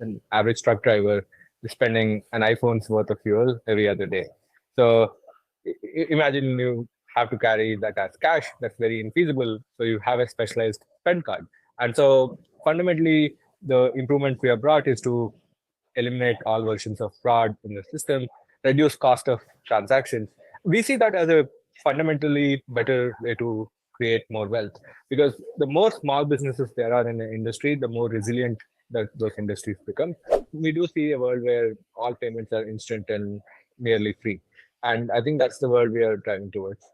An average truck driver is spending an iPhone's worth of fuel every other day. So imagine you have to carry that as cash. That's very infeasible. So you have a specialized spend card. And so fundamentally, the improvement we have brought is to eliminate all versions of fraud in the system, reduce cost of transactions. We see that as a fundamentally better way to create more wealth, because the more small businesses there are in the industry, the more resilient that those industries become. We do see a world where all payments are instant and nearly free. And I think that's the world we are driving towards.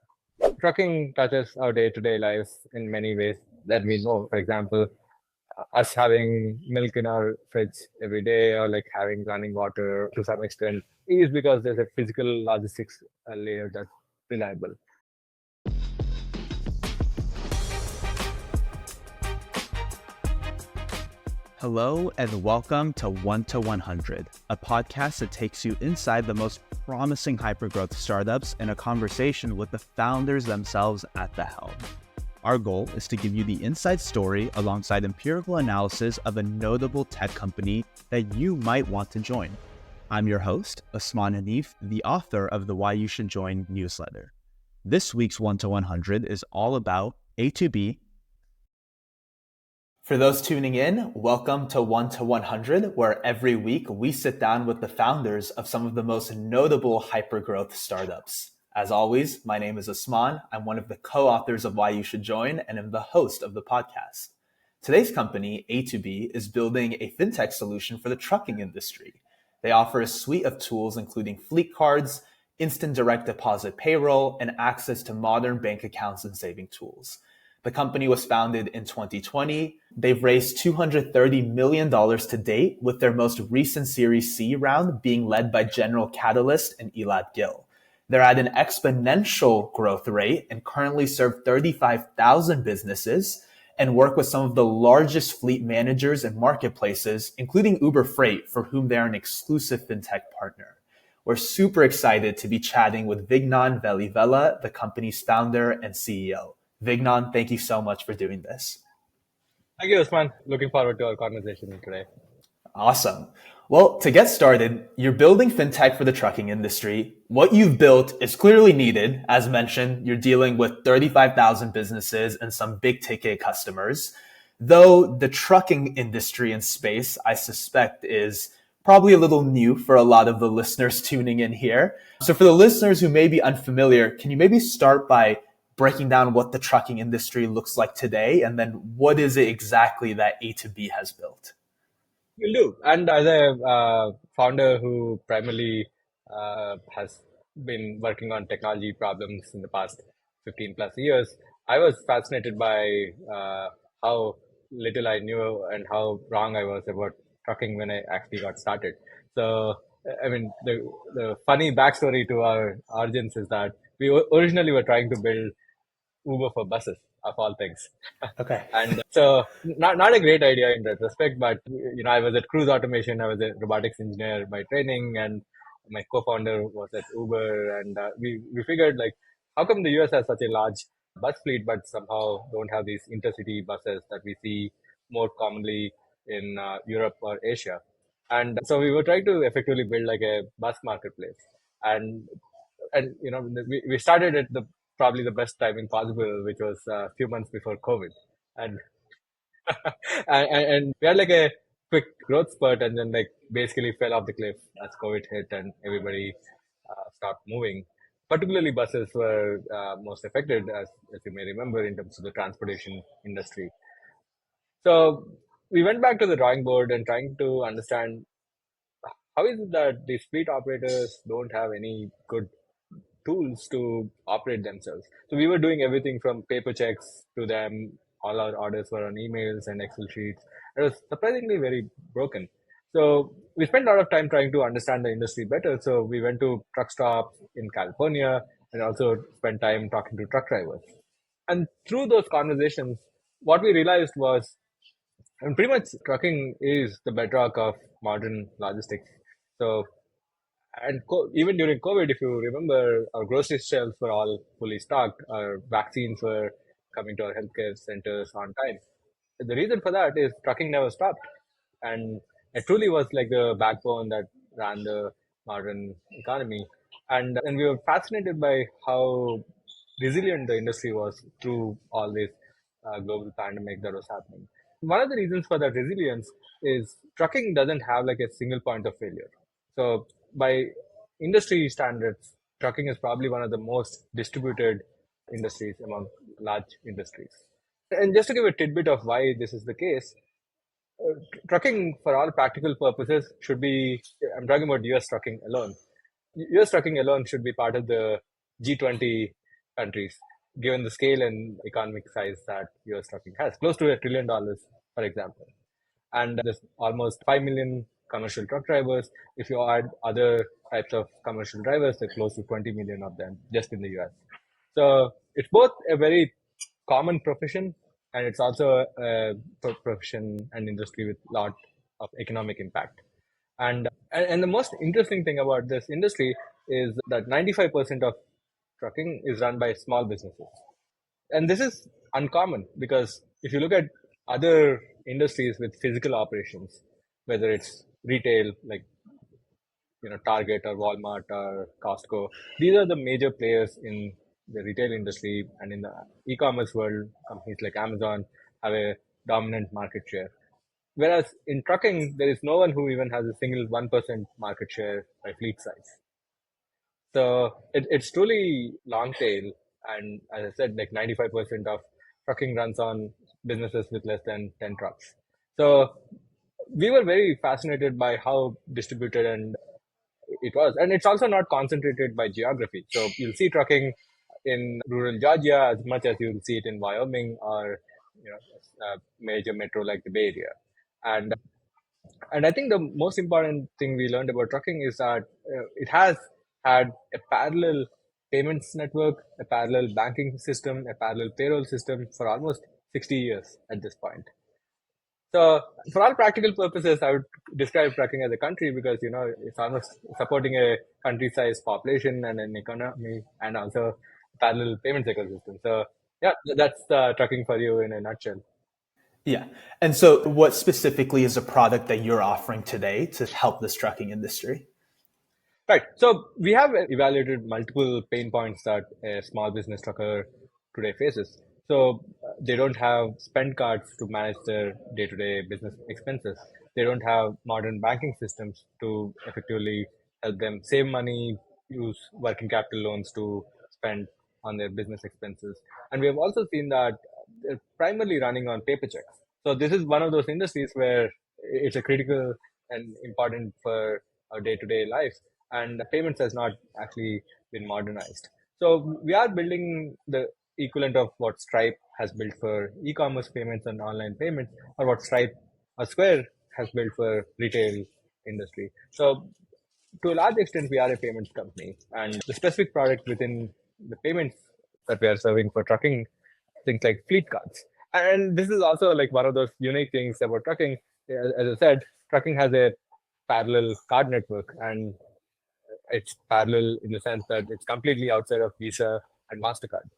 Trucking touches our day-to-day lives in many ways that we know. For example, us having milk in our fridge every day, or like having running water to some extent, is because there's a physical logistics layer that's reliable. Hello and welcome to 100, a podcast that takes you inside the most promising hypergrowth startups in a conversation with the founders themselves at the helm. Our goal is to give you the inside story alongside empirical analysis of a notable tech company that you might want to join. I'm your host, Usman Hanif, the author of the Why You Should Join newsletter. This week's 100 is all about AtoB. For those tuning in, welcome to 100, where every week we sit down with the founders of some of the most notable hypergrowth startups. As always, my name is Usman. I'm one of the co-authors of Why You Should Join, and I'm the host of the podcast. Today's company, AtoB, is building a fintech solution for the trucking industry. They offer a suite of tools including fleet cards, instant direct deposit payroll, and access to modern bank accounts and saving tools. The company was founded in 2020. They've raised $230 million to date, with their most recent Series C round being led by General Catalyst and Elad Gil. They're at an exponential growth rate and currently serve 35,000 businesses and work with some of the largest fleet managers and marketplaces, including Uber Freight, for whom they are an exclusive fintech partner. We're super excited to be chatting with Vignan Velivela, the company's founder and CEO. Vignan, thank you so much for doing this. Thank you, Usman. Looking forward to our conversation today. Awesome. Well, to get started, you're building fintech for the trucking industry. What you've built is clearly needed. As mentioned, you're dealing with 35,000 businesses and some big ticket customers. Though the trucking industry and space, I suspect, is probably a little new for a lot of the listeners tuning in here. So for the listeners who may be unfamiliar, can you maybe start by breaking down what the trucking industry looks like today, and then what is it exactly that AtoB has built? Will do. And as a founder who primarily has been working on technology problems in the past 15 plus years, I was fascinated by how little I knew and how wrong I was about trucking when I actually got started. So, I mean, the funny backstory to our origins is that we originally were trying to build Uber for buses, of all things. Okay. And so not a great idea in retrospect, but I was at Cruise Automation. I was a robotics engineer by training, and my co-founder was at Uber. And we figured, like, how come the US has such a large bus fleet, but somehow don't have these intercity buses that we see more commonly in Europe or Asia? And so we were trying to effectively build like a bus marketplace. And we started at the probably the best timing possible, which was a few months before COVID. And and we had like a quick growth spurt, and then like basically fell off the cliff as COVID hit and everybody stopped moving. Particularly buses were most affected, as you may remember, in terms of the transportation industry. So we went back to the drawing board and trying to understand how is it that these fleet operators don't have any good tools to operate themselves. So we were doing everything from paper checks to them. All our orders were on emails and Excel sheets. It was surprisingly very broken. So we spent a lot of time trying to understand the industry better. So we went to truck stops in California and also spent time talking to truck drivers. And through those conversations, what we realized was, and pretty much trucking is the bedrock of modern logistics. So and even during COVID, if you remember, our grocery shelves were all fully stocked. Our vaccines were coming to our healthcare centers on time. The reason for that is trucking never stopped. And It truly was like the backbone that ran the modern economy. And we were fascinated by how resilient the industry was through all this global pandemic that was happening. One of the reasons for that resilience is trucking doesn't have like a single point of failure. So by industry standards, trucking is probably one of the most distributed industries among large industries. And just to give a tidbit of why this is the case, trucking for all practical purposes should be, I'm talking about US trucking alone. US trucking alone should be part of the G20 countries, given the scale and economic size that US trucking has, close to $1 trillion, for example. And there's almost 5 million commercial truck drivers. If you add other types of commercial drivers, there's close to 20 million of them just in the US. So it's both a very common profession and it's also a profession and industry with a lot of economic impact. And the most interesting thing about this industry is that 95% of trucking is run by small businesses. And this is uncommon because if you look at other industries with physical operations, whether it's retail like Target or Walmart or Costco, these are the major players in the retail industry, and in the e-commerce world, companies like Amazon have a dominant market share. Whereas in trucking, there is no one who even has a single 1% market share by fleet size. So it's truly long tail. And as I said, like 95% of trucking runs on businesses with less than 10 trucks. So we were very fascinated by how distributed and it was. And it's also not concentrated by geography. So you'll see trucking in rural Georgia as much as you'll see it in Wyoming or a major metro like the Bay Area. And and I think the most important thing we learned about trucking is that it has had a parallel payments network, a parallel banking system, a parallel payroll system for almost 60 years at this point. So, for all practical purposes, I would describe trucking as a country because it's almost supporting a country-sized population and an economy, and also a parallel payments ecosystem. So, yeah, that's trucking for you in a nutshell. Yeah. And so, what specifically is a product that you're offering today to help this trucking industry? Right. So we have evaluated multiple pain points that a small business trucker today faces. So they don't have spend cards to manage their day-to-day business expenses. They don't have modern banking systems to effectively help them save money, use working capital loans to spend on their business expenses. And we have also seen that they're primarily running on paper checks. So this is one of those industries where it's a critical and important for our day-to-day life, and payments has not actually been modernized. So we are building the equivalent of what Stripe has built for e-commerce payments and online payments, or what Stripe or Square has built for retail industry. So to a large extent, we are a payments company, and the specific product within the payments that we are serving for trucking, things like fleet cards. And this is also like one of those unique things about trucking. As I said, trucking has a parallel card network, and it's parallel in the sense that it's completely outside of Visa and Mastercard.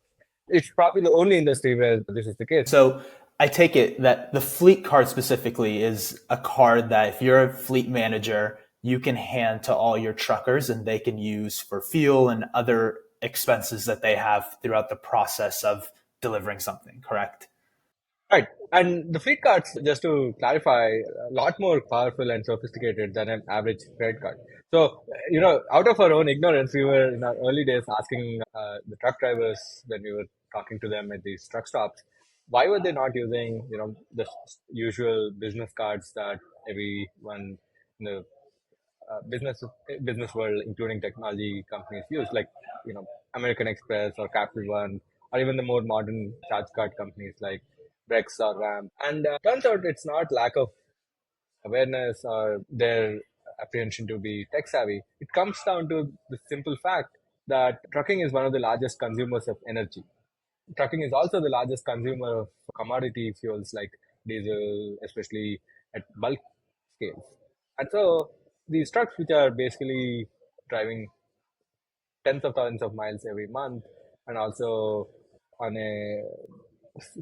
It's probably the only industry where this is the case. So, I take it that the fleet card specifically is a card that if you're a fleet manager, you can hand to all your truckers and they can use for fuel and other expenses that they have throughout the process of delivering something, correct? Right. And the fleet cards, just to clarify, a lot more powerful and sophisticated than an average credit card. So, out of our own ignorance, we were in our early days asking the truck drivers when we were talking to them at these truck stops, why were they not using, the usual business cards that everyone in the uh, business business world, including technology companies, use, like American Express or Capital One, or even the more modern charge card companies like Brex or RAM. And turns out it's not lack of awareness or their apprehension to be tech savvy. It comes down to the simple fact that trucking is one of the largest consumers of energy. Trucking is also the largest consumer of commodity fuels like diesel, especially at bulk scales. And so these trucks, which are basically driving tens of thousands of miles every month, and also on a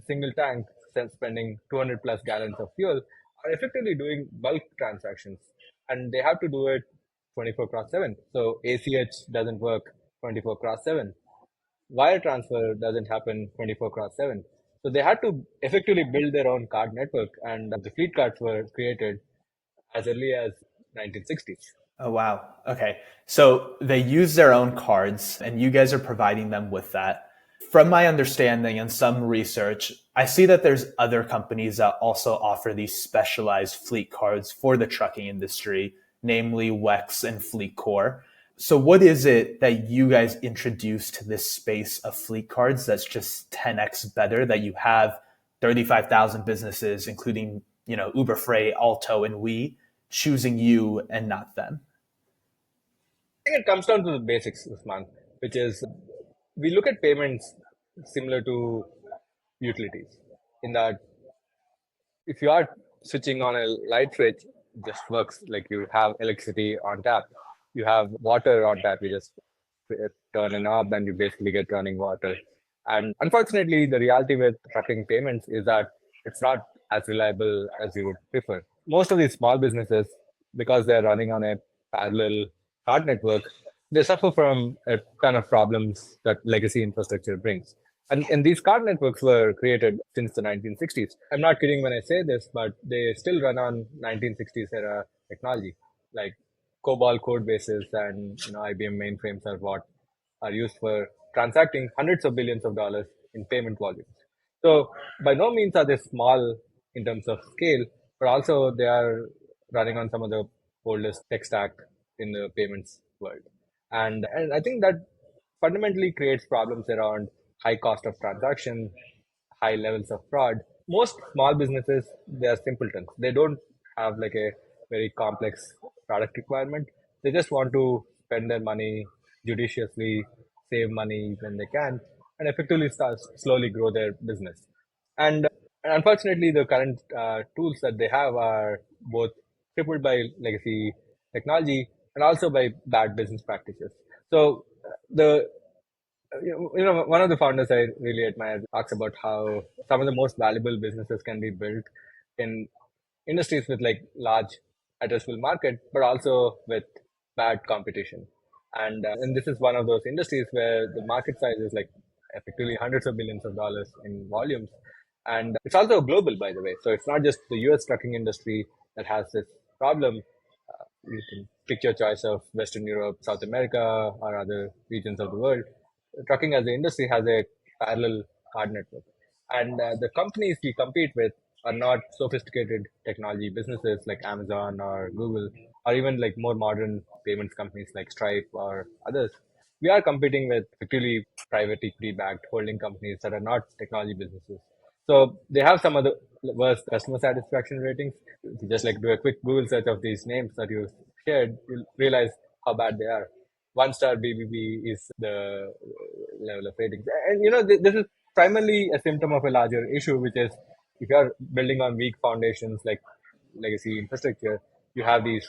single tank spending 200 plus gallons of fuel, are effectively doing bulk transactions, and they have to do it 24 cross 7. So ACH doesn't work 24 cross 7. Wire transfer doesn't happen 24 cross 7. So they had to effectively build their own card network, and the fleet cards were created as early as 1960s. Oh, wow. Okay. So they use their own cards and you guys are providing them with that. From my understanding and some research, I see that there's other companies that also offer these specialized fleet cards for the trucking industry, namely WEX and FleetCor. So what is it that you guys introduced to this space of fleet cards that's just 10x better, that you have 35,000 businesses, including, Uber Freight, Alto, and We, choosing you and not them? I think it comes down to the basics, Usman, which is we look at payments similar to utilities, in that if you are switching on a light switch, it just works. Like you have electricity on tap, you have water on tap, you just turn a knob and you basically get running water. And unfortunately, the reality with trucking payments is that it's not as reliable as you would prefer. Most of these small businesses, because they're running on a parallel card network, they suffer from a ton of problems that legacy infrastructure brings. And these card networks were created since the 1960s. I'm not kidding when I say this, but they still run on 1960s era technology. Like COBOL code bases and IBM mainframes are what are used for transacting hundreds of billions of dollars in payment volumes. So by no means are they small in terms of scale, but also they are running on some of the oldest tech stack in the payments world. And I think that fundamentally creates problems around high cost of transaction, high levels of fraud. Most small businesses, they are simpletons. They don't have like a very complex product requirement. They just want to spend their money judiciously, save money when they can, and effectively start slowly grow their business. And unfortunately, the current tools that they have are both crippled by legacy technology and also by bad business practices. So the one of the founders I really admire talks about how some of the most valuable businesses can be built in industries with like large addressable market, but also with bad competition. And this is one of those industries where the market size is like effectively hundreds of billions of dollars in volumes. And it's also global, by the way. So it's not just the US trucking industry that has this problem. You can pick your choice of Western Europe, South America, or other regions of the world. Trucking as an industry has a parallel card network. And the companies we compete with are not sophisticated technology businesses like Amazon or Google, or even like more modern payments companies like Stripe or others. We are competing with effectively private equity backed holding companies that are not technology businesses. So they have some of the worst customer satisfaction ratings. If you just like do a quick Google search of these names that you shared, you'll realize how bad they are. One star BBB is the level of ratings. And this is primarily a symptom of a larger issue, which is if you are building on weak foundations like legacy infrastructure, you have these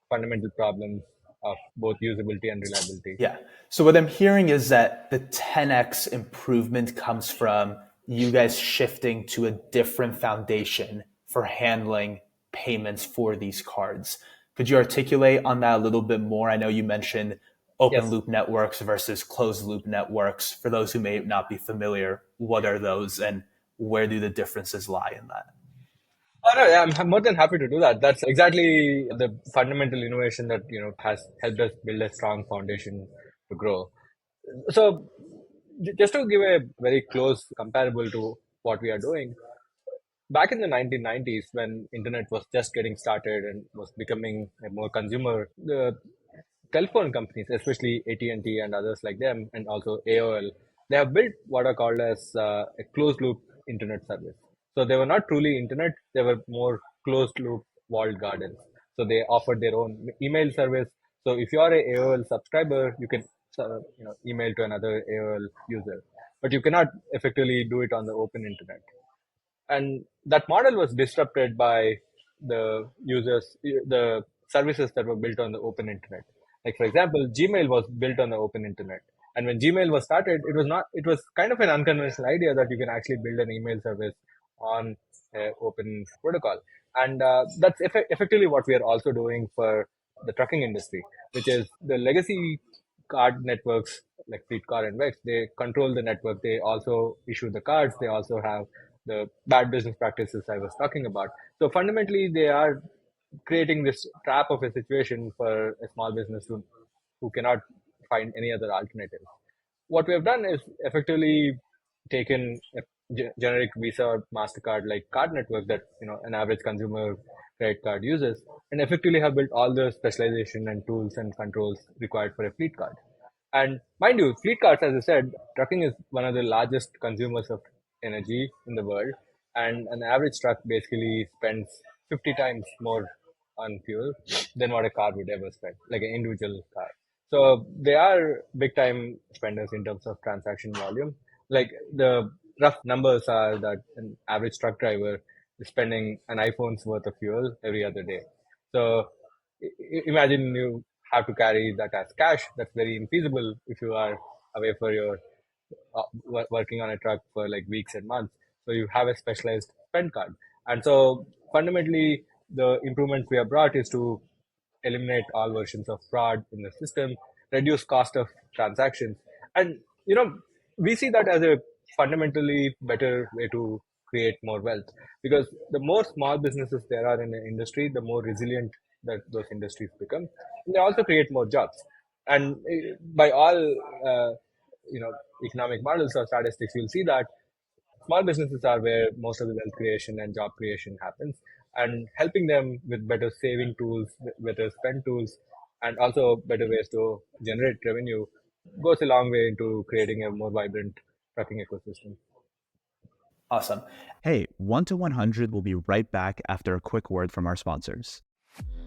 fundamental problems of both usability and reliability. Yeah. So what I'm hearing is that the 10x improvement comes from you guys shifting to a different foundation for handling payments for these cards. Could you articulate on that a little bit more? I know you mentioned open Yes. loop networks versus closed loop networks. For those who may not be familiar, what are those and where do the differences lie in that? Oh, no, yeah, I'm more than happy to do that. That's exactly the fundamental innovation that has helped us build a strong foundation to grow. So, just to give a very close comparable to what we are doing, back in the 1990s, when internet was just getting started and was becoming a more consumer, the telephone companies, especially AT&T and T and others like them, and also AOL, they have built what are called as a closed loop internet service. So they were not truly internet; they were more closed loop walled gardens. So they offered their own email service. So if you are a AOL subscriber, you can email to another AOL user, but you cannot effectively do it on the open internet. And that model was disrupted by the services that were built on the open internet. Like for example, Gmail was built on the open internet. And when Gmail was started, it was kind of an unconventional idea that you can actually build an email service on open protocol. And that's effectively what we are also doing for the trucking industry, which is the legacy card networks like FleetCar and Vex. They control the network. They also issue the cards. They also have the bad business practices I was talking about. So fundamentally, they are creating this trap of a situation for a small business who cannot find any other alternative. What we have done is effectively taken a generic Visa or Mastercard like card network that an average consumer credit card uses, and effectively have built all the specialization and tools and controls required for a fleet card. And mind you, fleet cards, as I said, trucking is one of the largest consumers of energy in the world, and an average truck basically spends 50 times more on fuel than what a car would ever spend, like an individual car. So they are big time spenders in terms of transaction volume. Like the rough numbers are that an average truck driver is spending an iPhone's worth of fuel every other day. So imagine you have to carry that as cash. That's very infeasible if you are away for your working on a truck for like weeks and months. So you have a specialized spend card. And so fundamentally, the improvements we have brought is to eliminate all versions of fraud in the system, reduce cost of transactions. And, we see that as a fundamentally better way to create more wealth, because the more small businesses there are in the industry, the more resilient that those industries become. And they also create more jobs. And by all, economic models or statistics, you'll see that small businesses are where most of the wealth creation and job creation happens, and helping them with better saving tools, better spend tools, and also better ways to generate revenue goes a long way into creating a more vibrant trucking ecosystem. Awesome. Hey, 1 to 100 will be right back after a quick word from our sponsors.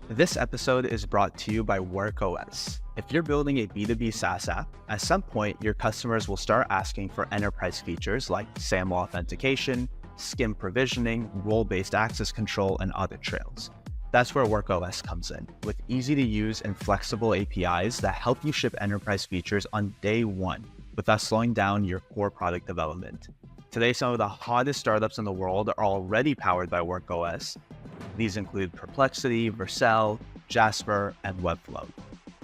This episode is brought to you by WorkOs. If you're building a B2B SaaS app, at some point your customers will start asking for enterprise features like SAML authentication, SCIM provisioning, role-based access control, and audit trails. That's where WorkOs comes in, with easy-to-use and flexible APIs that help you ship enterprise features on day one without slowing down your core product development. Today, some of the hottest startups in the world are already powered by WorkOs. These include Perplexity, Vercel, Jasper, and Webflow.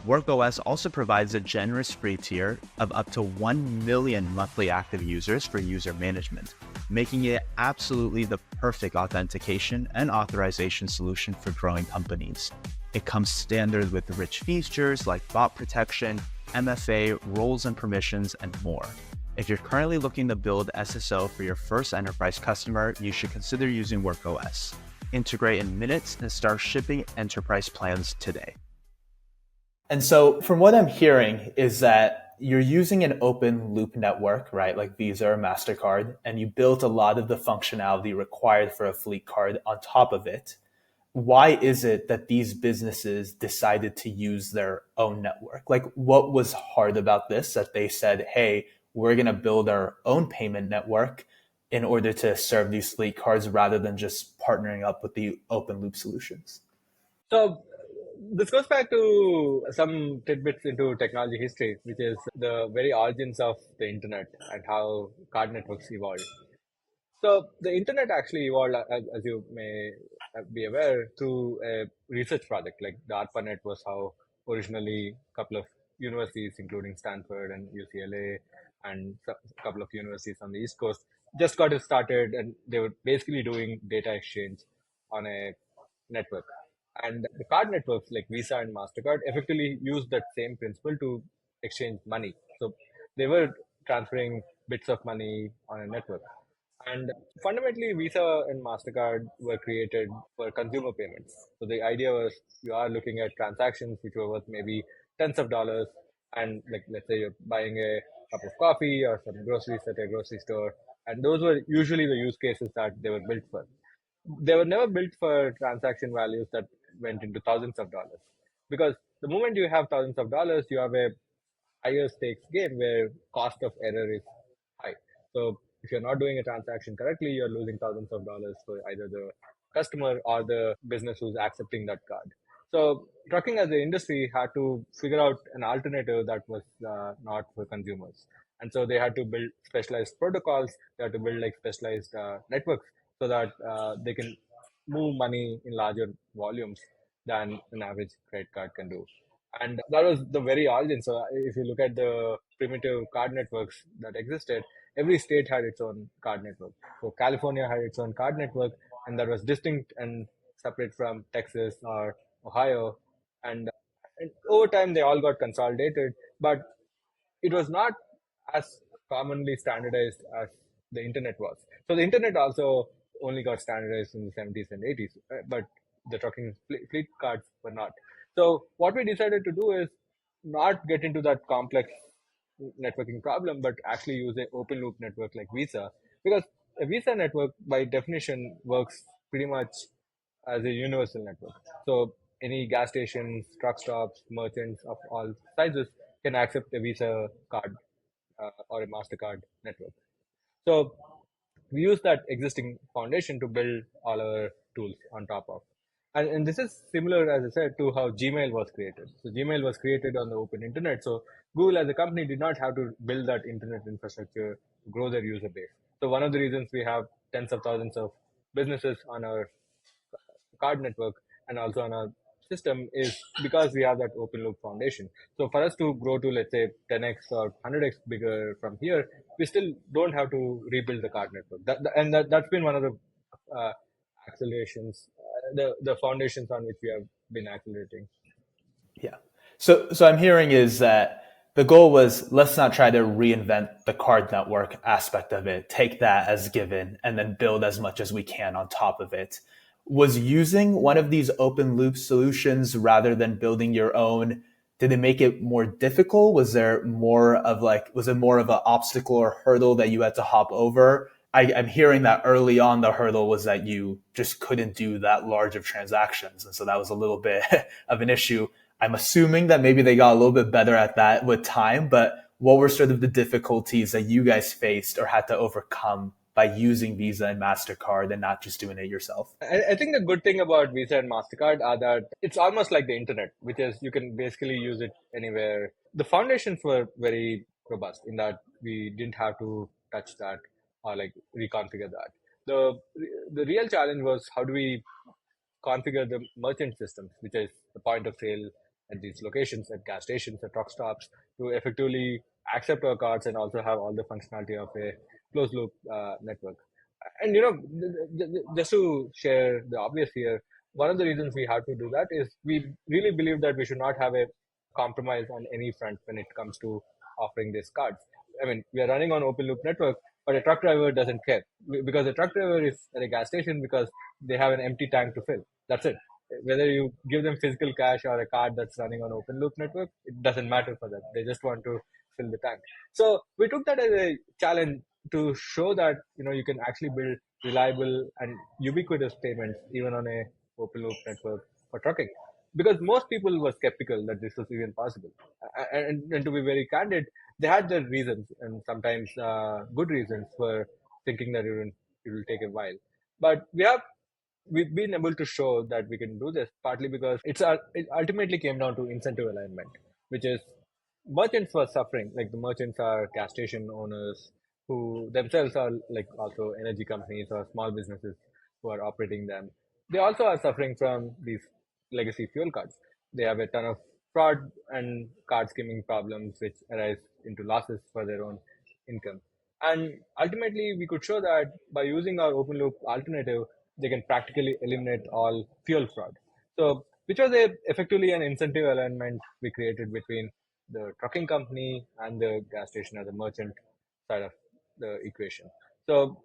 WorkOs also provides a generous free tier of up to 1 million monthly active users for user management, making it absolutely the perfect authentication and authorization solution for growing companies. It comes standard with rich features like bot protection, MFA, roles and permissions, and more. If you're currently looking to build SSO for your first enterprise customer, you should consider using WorkOs. Integrate in minutes and start shipping enterprise plans today. And so from what I'm hearing is that you're using an open loop network, right? Like Visa or MasterCard, and you built a lot of the functionality required for a fleet card on top of it. Why is it that these businesses decided to use their own network? Like, what was hard about this that they said, hey, we're going to build our own payment network in order to serve these fleet cards rather than just partnering up with the open loop solutions? So this goes back to some tidbits into technology history, which is the very origins of the internet and how card networks evolved. So the internet actually evolved, as you may be aware, through a research project. Like the ARPANET was how originally a couple of universities, including Stanford and UCLA, and a couple of universities on the East Coast, just got it started, and they were basically doing data exchange on a network. And the card networks like Visa and MasterCard effectively use that same principle to exchange money. So they were transferring bits of money on a network. And fundamentally, Visa and MasterCard were created for consumer payments. So the idea was you are looking at transactions which were worth maybe tens of dollars. And like, let's say you're buying a cup of coffee or some groceries at a grocery store. And those were usually the use cases that they were built for. They were never built for transaction values that went into thousands of dollars. Because the moment you have thousands of dollars, you have a higher stakes game where cost of error is high. So if you're not doing a transaction correctly, you're losing thousands of dollars for either the customer or the business who's accepting that card. So trucking as an industry had to figure out an alternative that was not for consumers. And so they had to build specialized protocols. They had to build like specialized networks so that they can move money in larger volumes than an average credit card can do. And that was the very origin. So if you look at the primitive card networks that existed, every state had its own card network. So California had its own card network, and that was distinct and separate from Texas or Ohio. And over time, they all got consolidated, but it was not as commonly standardized as the internet was. So the internet also only got standardized in the 70s and 80s, but the trucking fleet cards were not. So what we decided to do is not get into that complex networking problem, but actually use an open loop network like Visa, because a Visa network by definition works pretty much as a universal network. So any gas stations, truck stops, merchants of all sizes can accept a Visa card or a Mastercard network. So we use that existing foundation to build all our tools on top of. And this is similar, as I said, to how Gmail was created. So Gmail was created on the open internet. So Google as a company did not have to build that internet infrastructure to grow their user base. So one of the reasons we have tens of thousands of businesses on our card network and also on our system is because we have that open loop foundation. So for us to grow to, let's say, 10x or 100x bigger from here, we still don't have to rebuild the card network. That's been one of the accelerations, the foundations on which we have been accelerating. Yeah. So I'm hearing is that the goal was, let's not try to reinvent the card network aspect of it, take that as given, and then build as much as we can on top of it. Was using one of these open loop solutions rather than building your own, did it make it more difficult? Was it more of an obstacle or hurdle that you had to hop over? I'm hearing that early on the hurdle was that you just couldn't do that large of transactions. And so that was a little bit of an issue. I'm assuming that maybe they got a little bit better at that with time, but what were sort of the difficulties that you guys faced or had to overcome by using Visa and MasterCard and not just doing it yourself? I think the good thing about Visa and MasterCard are that it's almost like the internet, which is you can basically use it anywhere. The foundations were very robust in that we didn't have to touch that or like reconfigure that. The real challenge was how do we configure the merchant systems, which is the point of sale at these locations, at gas stations, at truck stops, to effectively accept our cards and also have all the functionality of a closed loop network. And just to share the obvious here, one of the reasons we had to do that is we really believe that we should not have a compromise on any front when it comes to offering these cards. I mean, we are running on open loop network, but a truck driver doesn't care because a truck driver is at a gas station because they have an empty tank to fill. That's it. Whether you give them physical cash or a card that's running on open loop network, it doesn't matter for them. They just want to fill the tank. So we took that as a challenge to show that you can actually build reliable and ubiquitous payments even on a open loop network for trucking, because most people were skeptical that this was even possible. And to be very candid, they had their reasons, and sometimes good reasons for thinking that it will take a while. But we've been able to show that we can do this partly because it ultimately came down to incentive alignment, which is merchants were suffering. Like the merchants are gas station owners who themselves are like also energy companies or small businesses who are operating them. They also are suffering from these legacy fuel cards. They have a ton of fraud and card skimming problems which arise into losses for their own income. And ultimately, we could show that by using our open loop alternative, they can practically eliminate all fuel fraud. So, which was effectively an incentive alignment we created between the trucking company and the gas station or the merchant side of the equation. So,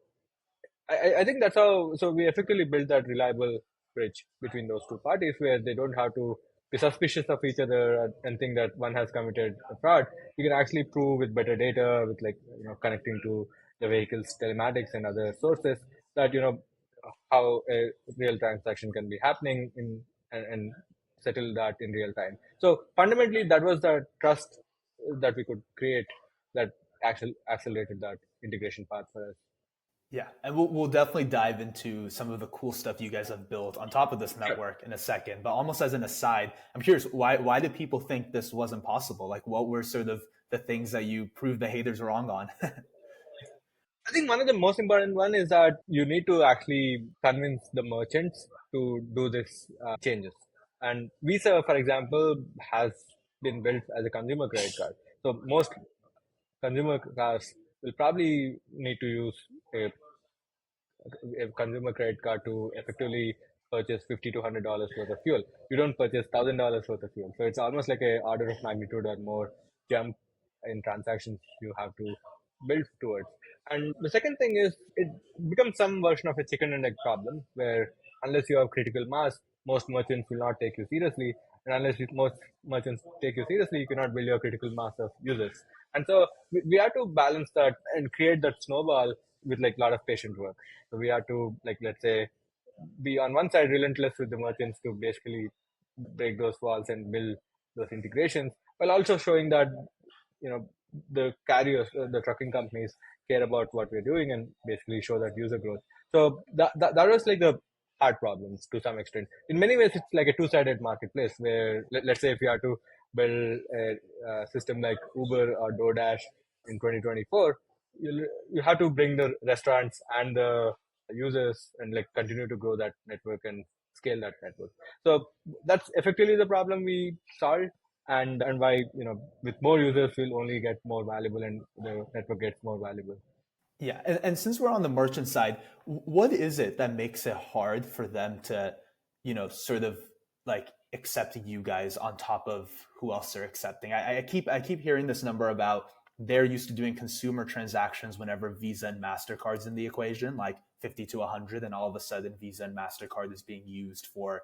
I think that's how. So we effectively built that reliable bridge between those two parties, where they don't have to be suspicious of each other and think that one has committed a fraud. You can actually prove with better data, with like connecting to the vehicle's telematics and other sources, that how a real transaction can be happening and settle that in real time. So fundamentally, that was the trust that we could create that actually accelerated that integration path for us. Yeah, and we'll definitely dive into some of the cool stuff you guys have built on top of this network in a second. But almost as an aside, I'm curious, why did people think this wasn't possible? Like, what were sort of the things that you proved the haters wrong on? I think one of the most important one is that you need to actually convince the merchants to do this changes. And Visa, for example, has been built as a consumer credit card. So most consumer cars will probably need to use a consumer credit card to effectively purchase $50 to $100 worth of fuel. You don't purchase $1,000 worth of fuel. So it's almost like a order of magnitude or more jump in transactions you have to build towards. And the second thing is it becomes some version of a chicken and egg problem where unless you have critical mass, most merchants will not take you seriously. And most merchants take you seriously, you cannot build your critical mass of users. And so we have to balance that and create that snowball with like a lot of patient work. So we have to, like, let's say, be on one side relentless with the merchants to basically break those walls and build those integrations, while also showing that the carriers, the trucking companies care about what we're doing and basically show that user growth. So that was like the hard problems to some extent. In many ways, it's like a two-sided marketplace where let's say if you have to build a system like Uber or DoorDash in 2024, you have to bring the restaurants and the users and like continue to grow that network and scale that network. So that's effectively the problem we solved, and why with more users we'll only get more valuable and the network gets more valuable. Yeah, and since we're on the merchant side, what is it that makes it hard for them to, sort of like accept you guys on top of who else they're accepting? I keep hearing this number about they're used to doing consumer transactions whenever Visa and Mastercard's in the equation, like 50 to 100, and all of a sudden Visa and Mastercard is being used for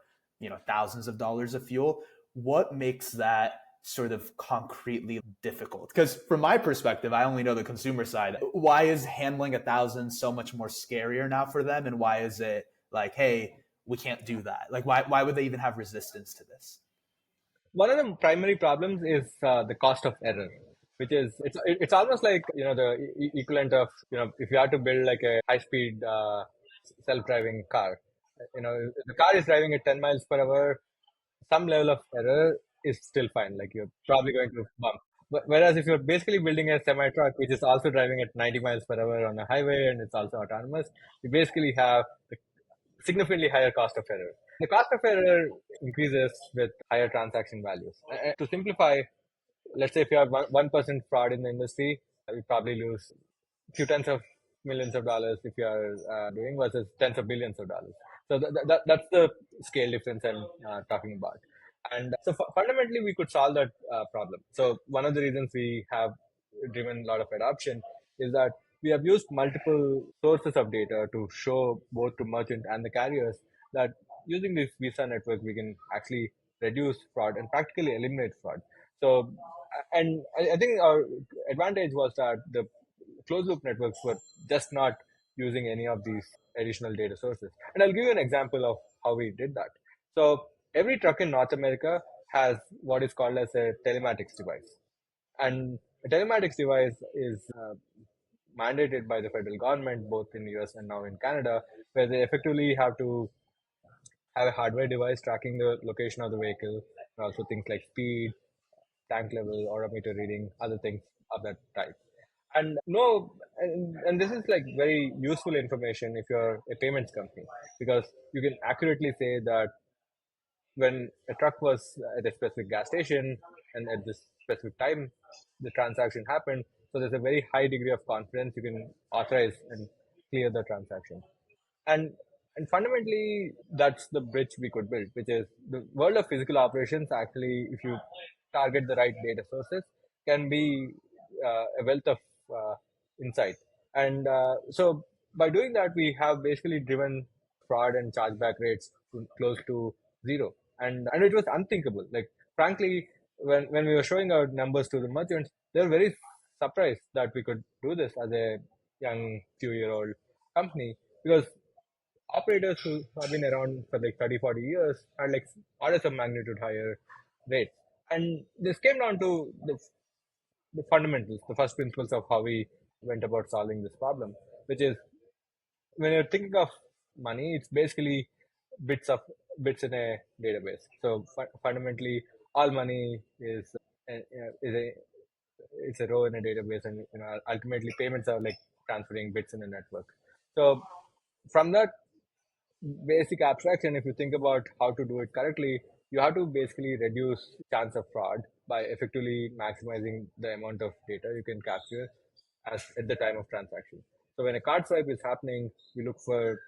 thousands of dollars of fuel. What makes that sort of concretely difficult? Because from my perspective, I only know the consumer side. Why is handling 1,000 so much more scarier now for them? And why is it like, hey, we can't do that? Like, why would they even have resistance to this? One of the primary problems is the cost of error, which is it's almost like the equivalent of if you have to build like a high speed self-driving car. The car is driving at 10 miles per hour, some level of error is still fine. Like you're probably going to bump. But whereas if you're basically building a semi truck which is also driving at 90 miles per hour on a highway and it's also autonomous, you basically have a significantly higher cost of error. The cost of error increases with higher transaction values. To simplify, let's say if you have 1% fraud in the industry, you probably lose a few tens of millions of dollars if you are doing versus tens of billions of dollars. So that's the scale difference I'm talking about. And so fundamentally, we could solve that problem. So one of the reasons we have driven a lot of adoption is that we have used multiple sources of data to show both to merchant and the carriers that using this Visa network, we can actually reduce fraud and practically eliminate fraud. So, and I think our advantage was that the closed loop networks were just not using any of these additional data sources. And I'll give you an example of how we did that. So every truck in North America has what is called as a telematics device. And a telematics device is mandated by the federal government, both in the US and now in Canada, where they effectively have to have a hardware device tracking the location of the vehicle, and also things like speed, tank level, odometer reading, other things of that type. And this is like very useful information if you're a payments company, because you can accurately say that when a truck was at a specific gas station and at this specific time the transaction happened, so there's a very high degree of confidence you can authorize and clear the transaction. And fundamentally, that's the bridge we could build, which is the world of physical operations. Actually, if you target the right data sources, can be a wealth of insight. And so by doing that, we have basically driven fraud and chargeback rates close to zero. And it was unthinkable. Like, frankly, when we were showing our numbers to the merchants, they were very surprised that we could do this as a young few-year-old company, because operators who have been around for like 30, 40 years had like orders of magnitude higher rates. And this came down to the fundamentals, the first principles of how we went about solving this problem, which is when you're thinking of money, it's basically bits in a database. So fundamentally, all money is a row in a database, and ultimately payments are like transferring bits in a network. So from that basic abstraction, if you think about how to do it correctly, you have to basically reduce chance of fraud by effectively maximizing the amount of data you can capture as at the time of transaction. So when a card swipe is happening, we look for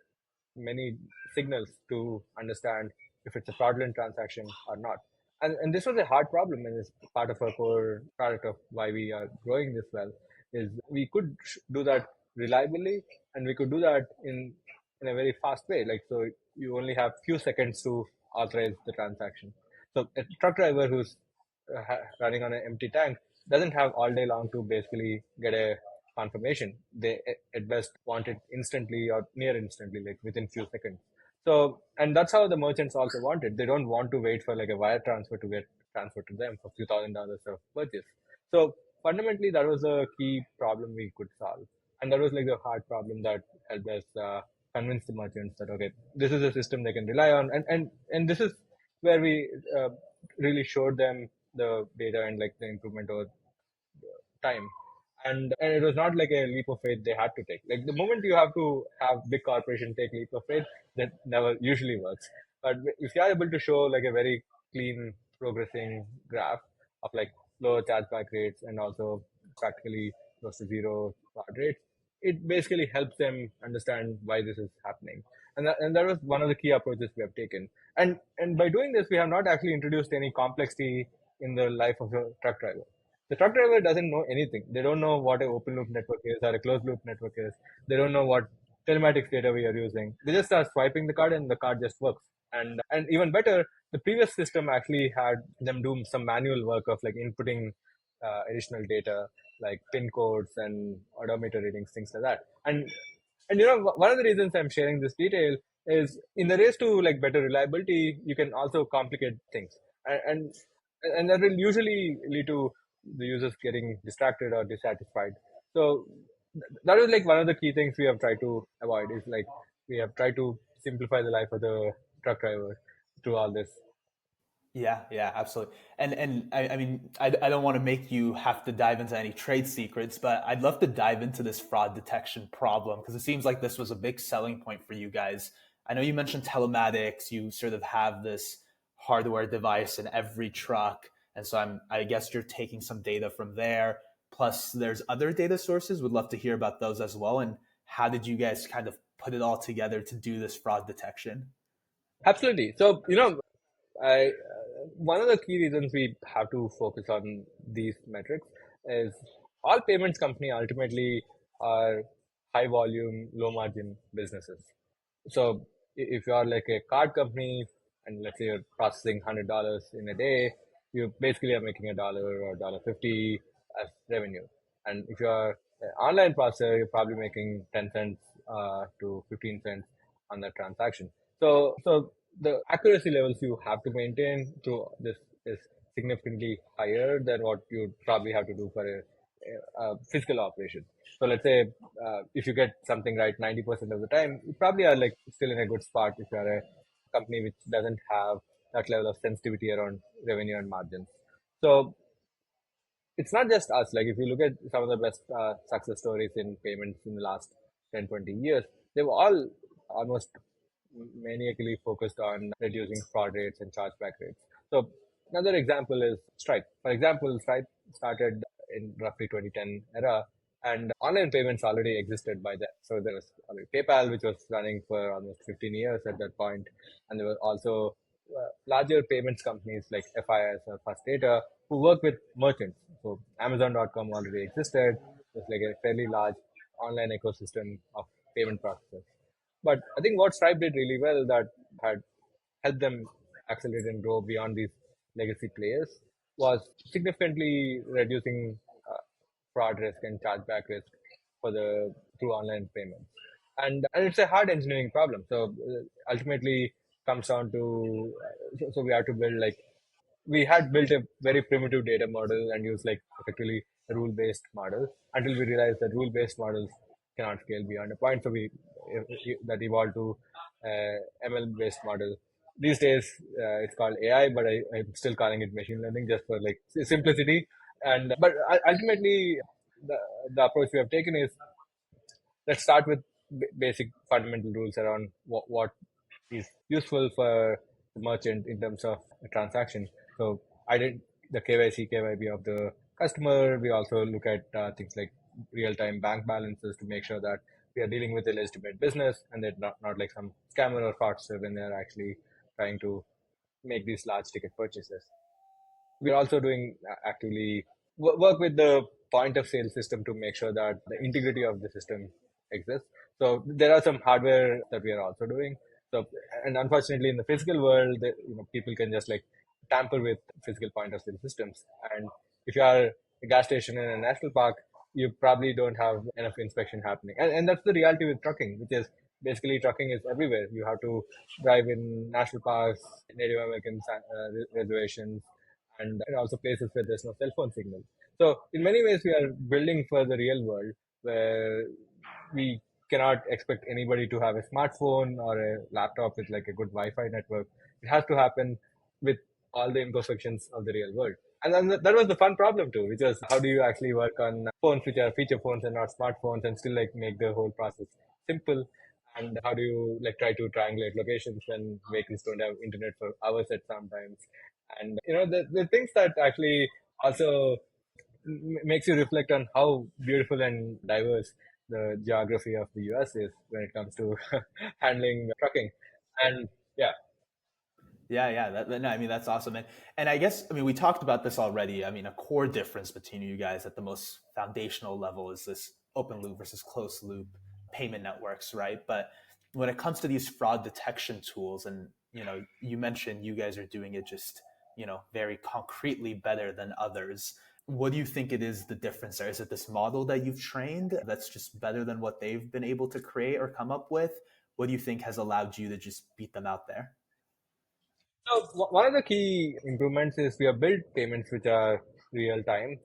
many signals to understand if it's a fraudulent transaction or not. And this was a hard problem, and it's part of our core product of why we are growing this well, is we could do that reliably, and we could do that in a very fast way. Like, so you only have few seconds to authorize the transaction. So a truck driver who's running on an empty tank doesn't have all day long to basically get a confirmation. They at best want it instantly or near instantly, like within few seconds. So, and that's how the merchants also want it. They don't want to wait for like a wire transfer to get transferred to them for few $1,000s of purchase. So fundamentally, that was a key problem we could solve, and that was like the hard problem that helped us convince the merchants that okay, this is a system they can rely on, and this is where we really showed them the data and like the improvement over time. And it was not like a leap of faith they had to take. Like the moment you have to have big corporation take leap of faith, that never usually works. But if you are able to show like a very clean progressing graph of like low chargeback rates and also practically close to zero fraud rates, it basically helps them understand why this is happening. And that was one of the key approaches we have taken. And by doing this, we have not actually introduced any complexity in the life of a truck driver. The truck driver doesn't know anything. They don't know what an open loop network is or a closed loop network is. They don't know what telematics data we are using. They just start swiping the card and the card just works. And even better, the previous system actually had them do some manual work of like inputting additional data like pin codes and odometer readings, things like that. And you know, one of the reasons I'm sharing this detail is in the race to like better reliability, you can also complicate things, and and that will usually lead to the users getting distracted or dissatisfied. So that is like one of the key things we have tried to avoid, is like we have tried to simplify the life of the truck driver through all this. Yeah, absolutely. And I mean, I don't want to make you have to dive into any trade secrets, but I'd love to dive into this fraud detection problem because it seems like this was a big selling point for you guys. I know you mentioned telematics. You sort of have this hardware device in every truck, and so I guess you're taking some data from there. Plus, there's other data sources. Would love to hear about those as well. And how did you guys kind of put it all together to do this fraud detection? Absolutely. So you know, I one of the key reasons we have to focus on these metrics is all payments company ultimately are high volume, low margin businesses. So if you are like a card company and let's say you're processing $100 in a day, you basically are making $1 or $1.50 as revenue. And if you are an online processor, you're probably making 10 cents to 15 cents on that transaction. So the accuracy levels you have to maintain through this is significantly higher than what you probably have to do for a physical operation. So let's say if you get something right 90% of the time, you probably are like still in a good spot if you are a company which doesn't have that level of sensitivity around revenue and margins. So it's not just us. Like if you look at some of the best success stories in payments in the last 10, 20 years, they've all almost maniacally focused on reducing fraud rates and chargeback rates. So another example is Stripe. For example, Stripe started in roughly 2010 era, and online payments already existed by then. So there was PayPal, which was running for almost 15 years at that point, and there were also larger payments companies like FIS or First Data who work with merchants. So Amazon.com already existed. There's like a fairly large online ecosystem of payment processors. But I think what Stripe did really well that had helped them accelerate and grow beyond these legacy players was significantly reducing fraud risk and chargeback risk for the through online payments. And it's a hard engineering problem. So ultimately comes down to so we have to build like we had built a very primitive data model and used like effectively a rule-based model until we realized that rule-based models cannot scale beyond a point. So we that evolved to ML-based model. These days it's called AI, but I'm still calling it machine learning just for like simplicity. And but ultimately the approach we have taken is let's start with basic fundamental rules around what is useful for the merchant in terms of a transaction. So I did the KYC, KYB of the customer. We also look at things like real-time bank balances to make sure that we are dealing with a legitimate business and they're not like some scammer or fraudster when they're actually trying to make these large ticket purchases. We're also doing actively work with the point of sale system to make sure that the integrity of the system exists. So there are some hardware that we are also doing. So, and unfortunately, in the physical world, people can just like tamper with physical point of sale systems. And if you are a gas station in a national park, you probably don't have enough inspection happening. And that's the reality with trucking, which is basically trucking is everywhere. You have to drive in national parks, Native American reservations, and also places where there's no cell phone signal. So in many ways, we are building for the real world where we cannot expect anybody to have a smartphone or a laptop with like a good Wi-Fi network. It has to happen with all the imperfections of the real world. And then that was the fun problem too, which was how do you actually work on phones which are feature phones and not smartphones and still like make the whole process simple? And how do you like try to triangulate locations when vehicles don't have internet for hours at sometimes? And the things that actually also makes you reflect on how beautiful and diverse the geography of the US is when it comes to handling trucking. And yeah. Yeah. No, I mean, that's awesome. And I guess, I mean, we talked about this already. I mean, a core difference between you guys at the most foundational level is this open loop versus closed loop payment networks, right? But when it comes to these fraud detection tools, and, you mentioned you guys are doing it just, very concretely better than others. What do you think it is the difference there? Is it this model that you've trained that's just better than what they've been able to create or come up with? What do you think has allowed you to just beat them out there? So one of the key improvements is we have built payments which are real time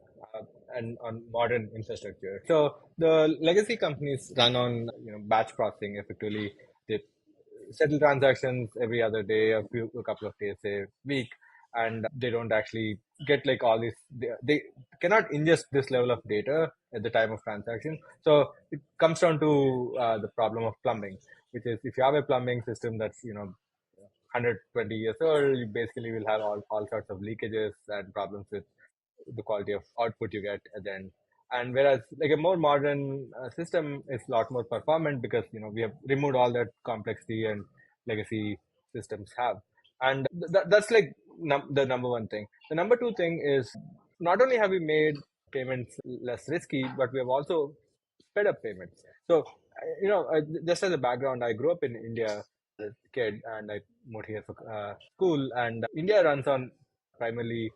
and on modern infrastructure. So the legacy companies run on batch processing effectively. They settle transactions every other day, a couple of days a week, and they don't actually get like all this. They cannot ingest this level of data at the time of transaction. So it comes down to the problem of plumbing, which is if you have a plumbing system that's 120 years old, you basically will have all sorts of leakages and problems with the quality of output you get at the end. And whereas like a more modern system is a lot more performant because we have removed all that complexity and legacy systems have. And that's like the number one thing. The number two thing is not only have we made payments less risky, but we have also sped up payments. So just as a background, I grew up in India as a kid and I moved here for school. And India runs on primarily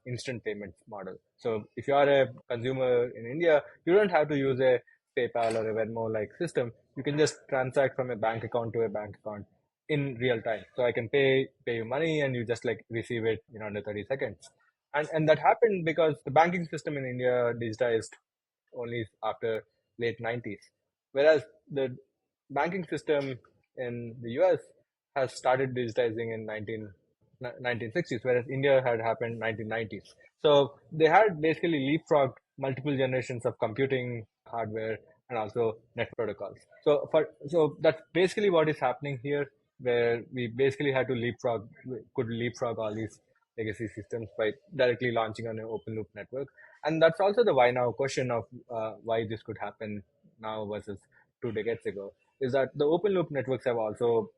instant payment model. So if you are a consumer in India, you don't have to use a PayPal or a Venmo like system. You can just transact from a bank account to a bank account in real time. So I can pay you money and you just like receive it under 30 seconds. And that happened because the banking system in India digitized only after late 90s. Whereas the banking system in the US has started digitizing in 1960s, whereas India had happened 1990s. So they had basically leapfrogged multiple generations of computing hardware and also net protocols. So that's basically what is happening here, where we basically had to could leapfrog all these legacy systems by directly launching on an open loop network. And that's also the why now question of why this could happen now versus 2 decades ago, is that the open loop networks have also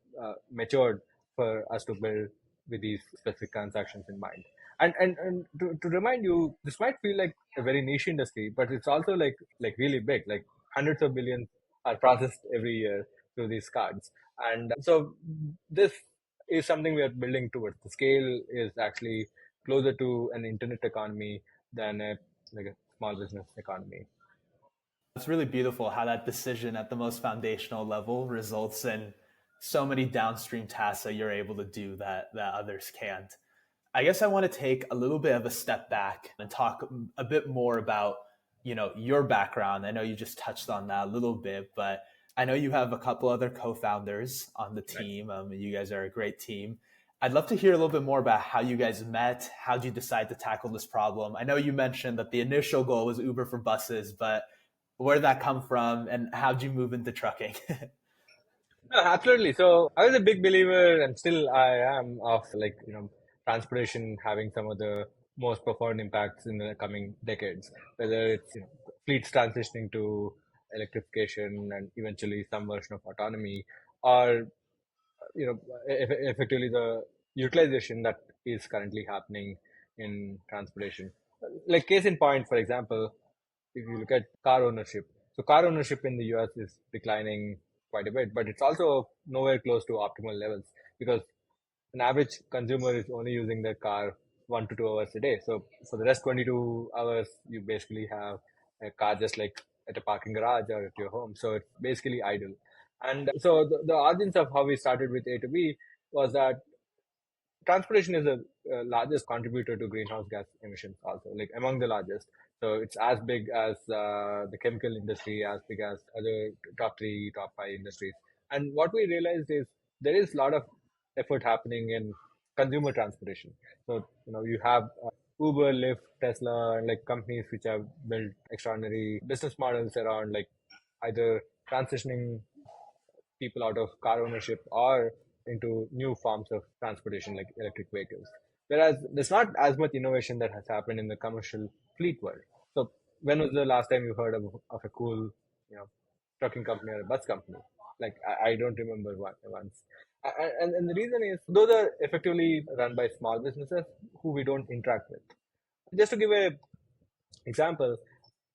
matured for us to build with these specific transactions in mind. And to remind you, this might feel like a very niche industry, but it's also like really big. Like hundreds of billions are processed every year through these cards. And so this is something we are building towards. The scale is actually closer to an internet economy than a small business economy. It's really beautiful how that decision at the most foundational level results in so many downstream tasks that you're able to do that others can't. I guess I want to take a little bit of a step back and talk a bit more about, your background. I know you just touched on that a little bit, but I know you have a couple other co-founders on the team. You guys are a great team. I'd love to hear a little bit more about how you guys met. How'd you decide to tackle this problem? I know you mentioned that the initial goal was Uber for buses, but Where did that come from, and how'd you move into trucking? No, absolutely. So I was a big believer, and still I am, of transportation having some of the most profound impacts in the coming decades. Whether it's fleets transitioning to electrification and eventually some version of autonomy, or effectively the utilization that is currently happening in transportation. Like case in point, for example, if you look at car ownership, so car ownership in the US is declining quite a bit, but it's also nowhere close to optimal levels because an average consumer is only using their car 1 to 2 hours a day. So for the rest 22 hours, you basically have a car just like at a parking garage or at your home. So it's basically idle. And so the origins of how we started with AtoB was that transportation is the largest contributor to greenhouse gas emissions also, like among the largest. So it's as big as the chemical industry, as big as other top three, top five industries. And what we realized is there is a lot of effort happening in consumer transportation. So, you have Uber, Lyft, Tesla, and like companies which have built extraordinary business models around like either transitioning people out of car ownership or into new forms of transportation like electric vehicles. Whereas there's not as much innovation that has happened in the commercial fleet world. So when was the last time you heard of a cool, trucking company or a bus company? Like I don't remember one once. And the reason is those are effectively run by small businesses who we don't interact with. Just to give a example,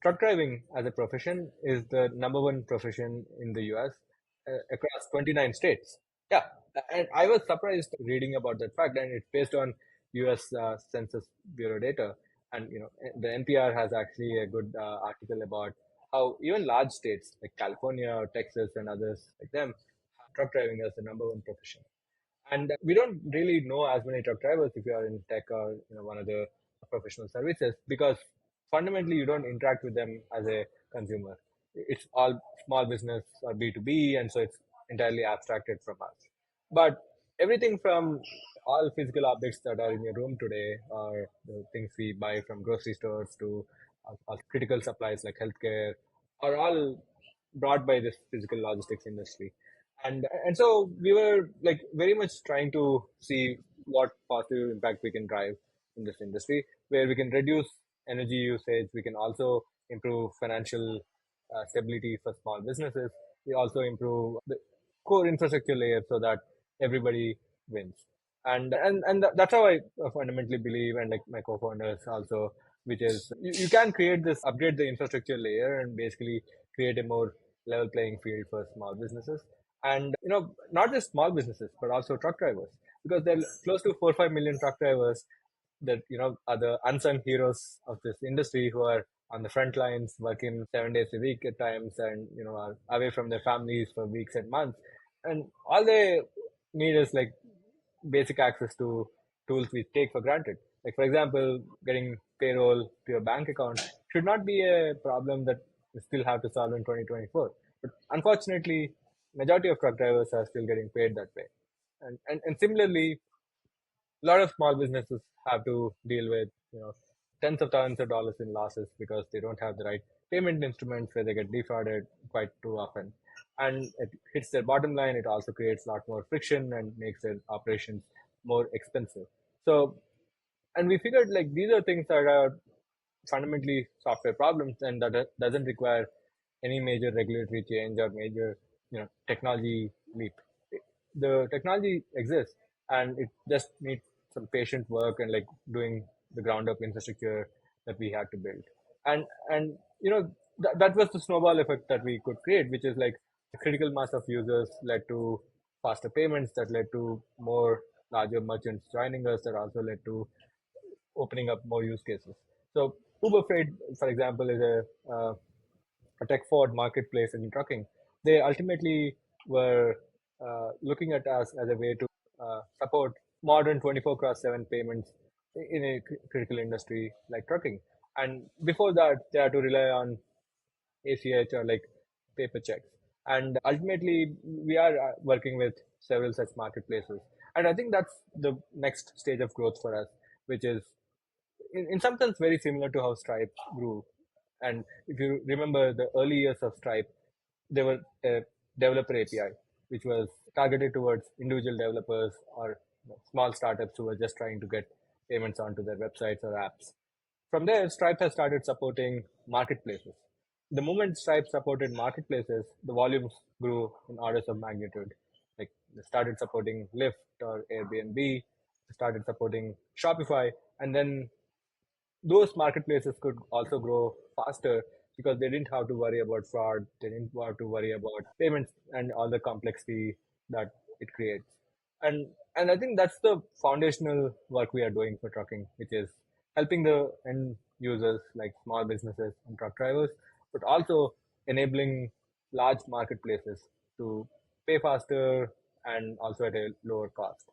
truck driving as a profession is the number one profession in the US across 29 states. Yeah, and I was surprised reading about that fact, and it's based on US Census Bureau data. And the NPR has actually a good article about how even large states like California or Texas and others like them have truck driving as the number one profession. And we don't really know as many truck drivers if you are in tech or one of the professional services because fundamentally you don't interact with them as a consumer. It's all small business or B2B, and so it's entirely abstracted from us. But everything from all physical objects that are in your room today, or the things we buy from grocery stores to critical supplies like healthcare, are all brought by this physical logistics industry. And so we were like very much trying to see what positive impact we can drive in this industry, where we can reduce energy usage, we can also improve financial stability for small businesses. We also improve the core infrastructure layer so that everybody wins. And that's how I fundamentally believe, and like my co-founders also, which is you can create this, upgrade the infrastructure layer, and basically create a more level playing field for small businesses. And not just small businesses, but also truck drivers, because there are close to 4 or 5 million truck drivers that are the unsung heroes of this industry, who are on the front lines working 7 days a week at times, and are away from their families for weeks and months, and all they need is like basic access to tools we take for granted. Like for example, getting payroll to your bank account should not be a problem that we still have to solve in 2024. But unfortunately, majority of truck drivers are still getting paid that way. And similarly, a lot of small businesses have to deal with tens of thousands of dollars in losses because they don't have the right payment instruments, where they get defrauded quite too often, and it hits their bottom line. It also creates a lot more friction and makes their operations more expensive. So, and we figured like these are things that are fundamentally software problems, and that doesn't require any major regulatory change or major technology leap. The technology exists, and it just needs some patient work and like doing the ground up infrastructure that we had to build. And that was the snowball effect that we could create, which is like the critical mass of users led to faster payments, that led to more larger merchants joining us, that also led to opening up more use cases. So Uber Freight, for example, is a tech forward marketplace in trucking. They ultimately were looking at us as a way to support modern 24/7 payments in a critical industry like trucking. And before that, they had to rely on ACH or like paper checks. And ultimately, we are working with several such marketplaces. And I think that's the next stage of growth for us, which is in some sense very similar to how Stripe grew. And if you remember the early years of Stripe, they were a developer API, which was targeted towards individual developers or small startups who were just trying to get payments onto their websites or apps. From there, Stripe has started supporting marketplaces. The moment Stripe supported marketplaces, the volumes grew in orders of magnitude. Like they started supporting Lyft or Airbnb, they started supporting Shopify, and then those marketplaces could also grow faster because they didn't have to worry about fraud, they didn't have to worry about payments and all the complexity that it creates. And I think that's the foundational work we are doing for trucking, which is helping the end users like small businesses and truck drivers, but also enabling large marketplaces to pay faster and also at a lower cost.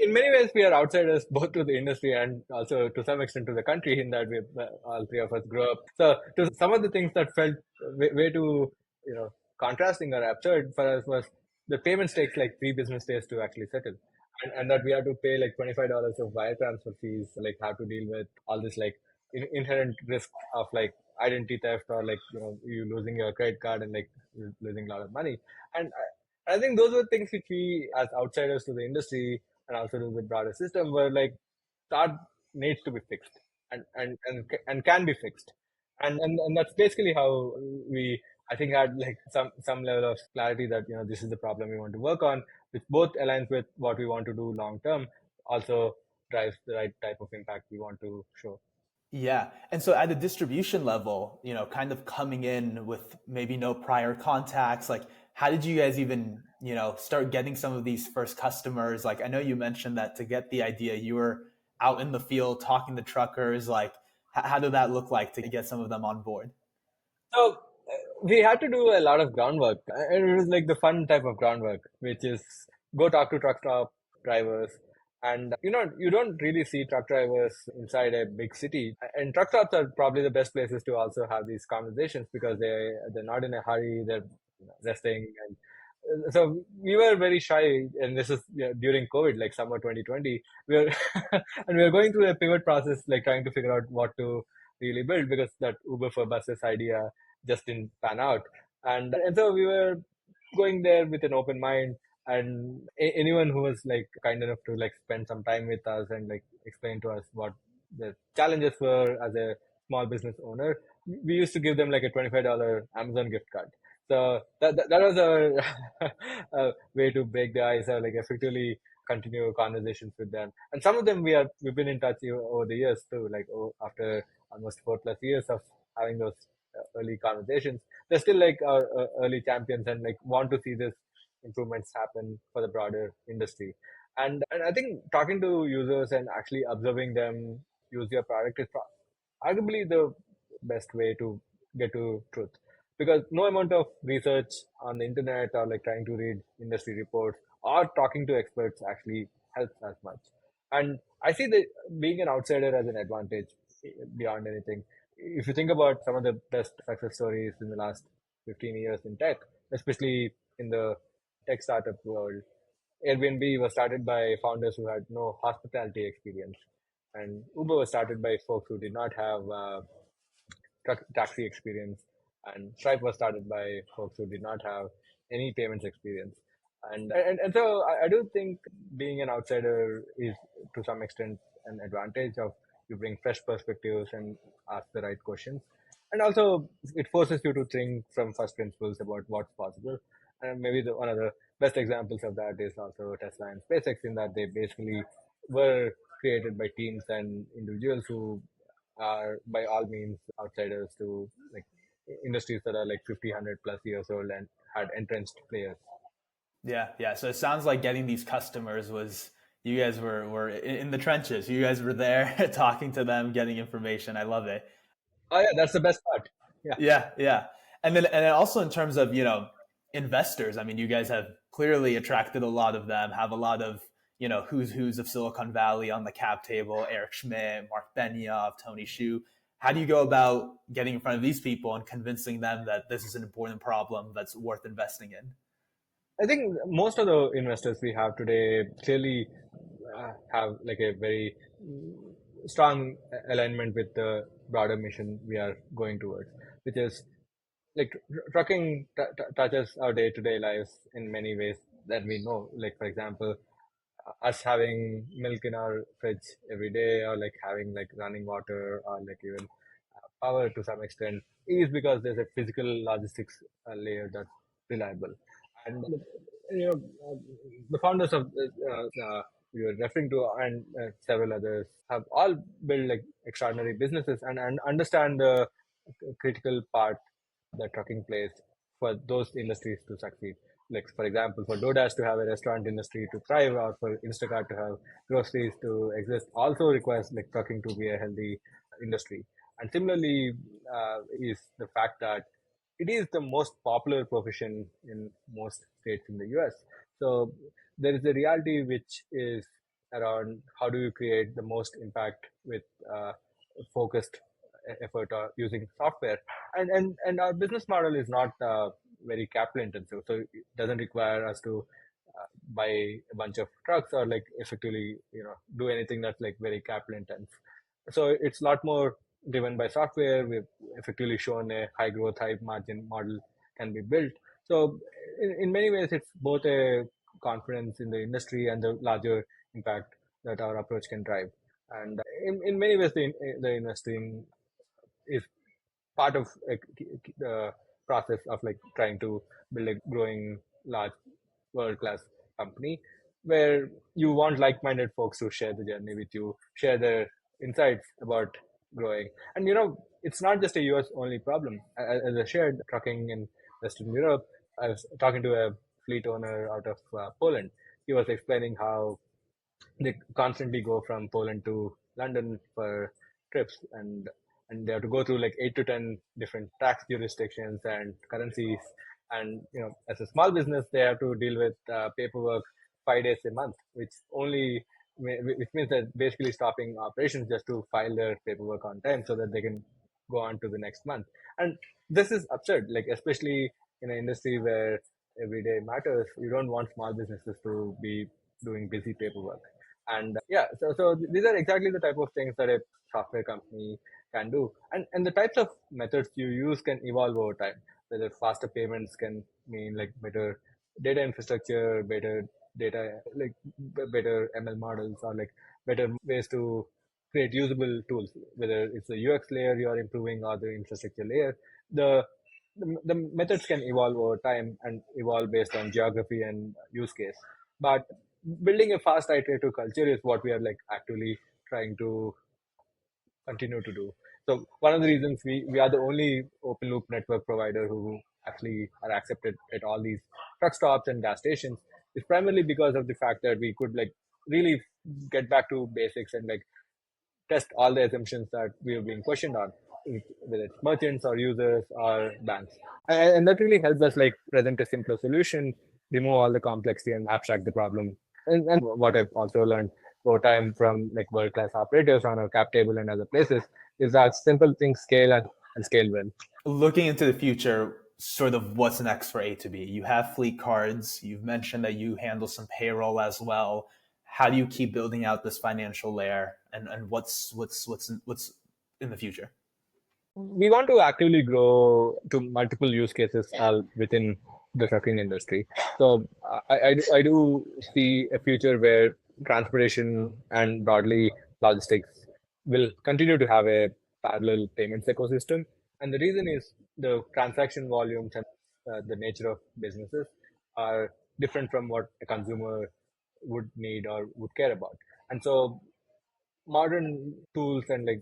In many ways, we are outsiders both to the industry and also to some extent to the country, in that we all three of us grew up. So to some of the things that felt way too, contrasting or absurd for us was the payments takes like 3 business days to actually settle. And that we have to pay like $25 of wire transfer fees, like have to deal with all this like inherent risk of like identity theft or like, you losing your credit card and like losing a lot of money. And I think those were things which we as outsiders to the industry and also to the broader system were like that needs to be fixed and can be fixed. And that's basically how we, I think, had like some level of clarity that this is the problem we want to work on, which both aligns with what we want to do long term, also drives the right type of impact we want to show. Yeah. And so at the distribution level, kind of coming in with maybe no prior contacts, like how did you guys even, start getting some of these first customers? Like I know you mentioned that to get the idea, you were out in the field talking to truckers. Like how did that look like to get some of them on board? So we had to do a lot of groundwork. And it was like the fun type of groundwork, which is go talk to truck stop drivers. And you don't really see truck drivers inside a big city. And truck stops are probably the best places to also have these conversations because they're not in a hurry, they're resting. And so we were very shy, and this is during COVID, like summer 2020. We were and we were going through a pivot process, like trying to figure out what to really build because that Uber for buses idea just didn't pan out. And so we were going there with an open mind, and anyone who was like kind enough to like spend some time with us and like explain to us what the challenges were as a small business owner, we used to give them like a $25 Amazon gift card. So that was our way to break the ice or like effectively continue conversations with them. And some of them we've been in touch over the years too, like after almost 4+ years of having those early conversations. They're still like our early champions and like want to see this improvements happen for the broader industry. And I think talking to users and actually observing them use your product is arguably the best way to get to truth, because no amount of research on the internet or like trying to read industry reports or talking to experts actually helps as much. And I see that being an outsider as an advantage beyond anything. If you think about some of the best success stories in the last 15 years in tech, especially in the tech startup world, Airbnb was started by founders who had no hospitality experience, and Uber was started by folks who did not have taxi experience, and Stripe was started by folks who did not have any payments experience. And so I do think being an outsider is to some extent an advantage of you bring fresh perspectives and ask the right questions. And also it forces you to think from first principles about what's possible. And maybe one of the best examples of that is also Tesla and SpaceX, in that they basically were created by teams and individuals who are by all means outsiders to like industries that are like 50, 100+ years old and had entrenched players. Yeah. So it sounds like getting these customers was, you guys were in the trenches. You guys were there talking to them, getting information. I love it. Oh yeah, that's the best part. Yeah. And then also in terms of, investors, I mean, you guys have clearly attracted a lot of them, have a lot of, who's of Silicon Valley on the cap table, Eric Schmidt, Mark Benioff, Tony Hsiu. How do you go about getting in front of these people and convincing them that this is an important problem that's worth investing in? I think most of the investors we have today clearly have like a very strong alignment with the broader mission we are going towards, which is like trucking touches our day-to-day lives in many ways that we know. Like, for example, us having milk in our fridge every day, or like having like running water, or like even power to some extent, is because there's a physical logistics layer that's reliable. And you know, the founders of you're referring to, and several others, have all built like extraordinary businesses, and understand the critical part that trucking plays for those industries to succeed. Like, for example, for DoorDash to have a restaurant industry to thrive, or for Instacart to have groceries to exist, also requires like trucking to be a healthy industry. And similarly, is the fact that it is the most popular profession in most states in the US. So there is a reality which is around how do you create the most impact with focused effort using software. And our business model is not very capital intensive, so it doesn't require us to buy a bunch of trucks, or like effectively do anything that's like very capital intense. So it's a lot more driven by software. We've effectively shown a high growth, high margin model can be built. So in many ways, it's both a confidence in the industry and the larger impact that our approach can drive. And in many ways, the investing is part of the process of like trying to build a growing large world class company, where you want like-minded folks to share the journey with you, share their insights about growing. And it's not just a US only problem. As I shared, trucking in Western Europe, I was talking to a fleet owner out of Poland. He was explaining how they constantly go from Poland to London for trips, and they have to go through like 8 to 10 different tax jurisdictions and currencies. And as a small business, they have to deal with paperwork 5 days a month, which means that basically stopping operations just to file their paperwork on time so that they can go on to the next month. And this is absurd, like especially in an industry where every day matters. You don't want small businesses to be doing busy paperwork. And so these are exactly the type of things that a software company can do. And the types of methods you use can evolve over time. Whether faster payments can mean like better data infrastructure, better data, like better ML models, or like better ways to create usable tools. Whether it's the UX layer you're improving or the infrastructure layer, the methods can evolve over time and evolve based on geography and use case. But building a fast iterative culture is what we are like actively trying to continue to do. So one of the reasons we are the only open loop network provider who actually are accepted at all these truck stops and gas stations is primarily because of the fact that we could like really get back to basics and like test all the assumptions that we are being questioned on, whether it's merchants or users or banks. And that really helps us like present a simpler solution, remove all the complexity and abstract the problem. And what I've also learned over time from like world-class operators on our cap table and other places is that simple things scale and scale well. Looking into the future, sort of what's next for AtoB? You have fleet cards. You've mentioned that you handle some payroll as well. How do you keep building out this financial layer, and what's in the future? We want to actively grow to multiple use cases within the trucking industry. So I do see a future where transportation and broadly logistics will continue to have a parallel payments ecosystem. And the reason is the transaction volumes and the nature of businesses are different from what a consumer would need or would care about. And so modern tools and like